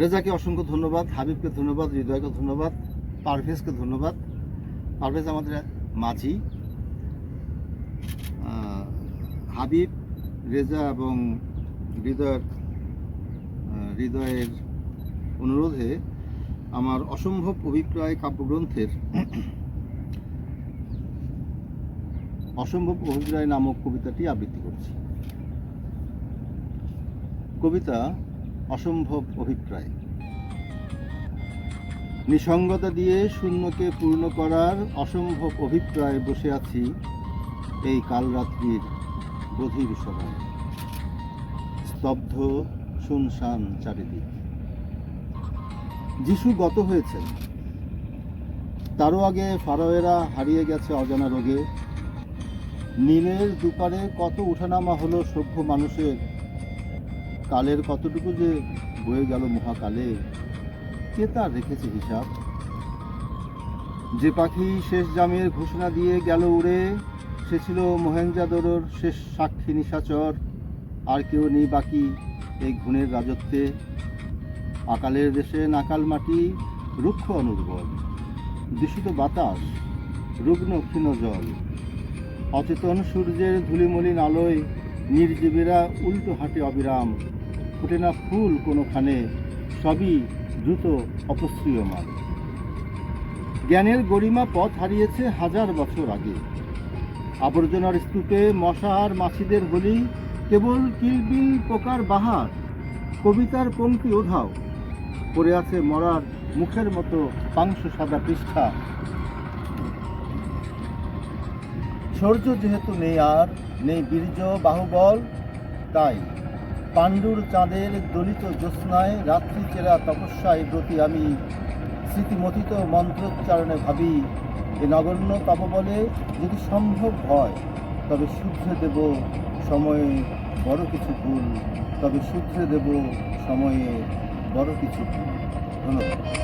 রেজাকে অসংখ্য ধন্যবাদ, হাবিবকে ধন্যবাদ, হৃদয়কে ধন্যবাদ, পারভেজকে ধন্যবাদ। পারভেজ আমাদের মাঝি। হাবিব, রেজা এবং হৃদয়ের অনুরোধে আমার অসম্ভব অভিপ্রায় কাব্যগ্রন্থের অসম্ভব অভিপ্রায় নামক কবিতাটি আবৃত্তি করছি। কবিতা অসম্ভব অভিপ্রায়। নিসঙ্গতা দিয়ে শূন্যকে পূর্ণ করার অসম্ভব অভিপ্রায় বসে আছি এই কালরাত্রির বধির সভায়। স্তব্ধ শুনশান চারিদিক। যিশু গত হয়েছেন, তারও আগে ফারাওয়েরা হারিয়ে গেছে অজানা রোগে। নীলের দুপারে কত উঠানামা হলো সভ্য মানুষের, কালের কতটুকু যে বয়ে গেল মহাকালে, কে তার রেখেছে হিসাব? যে পাখি শেষ জামের ঘোষণা দিয়ে গেল উড়ে, সে ছিল মহেঞ্জোদারোর শেষ সাক্ষী নিশাচর। আর কেউ নেই বাকি এই ঘুণের রাজত্বে। আকালের দেশে নাকাল মাটি, রুক্ষ অনুর্বর, দূষিত বাতাস, রুগ্ন ক্ষীণ জল। অচেতন সূর্যের ধূলিমলিন আলোয় নির্জীবীরা উল্টো হাঁটে অবিরাম। ফোটে না ফুল কোনোখানে, সবই দ্রুত অপসৃয়মান। জ্ঞানের গরিমা পথ হারিয়েছে হাজার বছর আগে। আবর্জনার স্তূপে মশা আর মাছিদের বলি, কেবল কিলবিল পোকার বাহার। কবিতার পঙ্ক্তি ওধাও, পড়ে আছে মরার মুখের মতো পাংশু সাদা পৃষ্ঠা। শৌর্য যেহেতু নেই, আর নেই বীর্য বাহুবল, তাই পাণ্ডুর চাঁদের দলিত জ্যোৎস্নায় রাত্রি চেরা তপস্যায় ব্রতী আমি। স্মৃতিমথিত মন্ত্রোচ্চারণে ভাবি, এ নগণ্য তপবলে যদি সম্ভব হয়, তবে শুধরে দেব সময়ে বড় কিছু ভুল। তবে শুধরে দেব সময়ে বড় কিছু ভুল। ধন্যবাদ।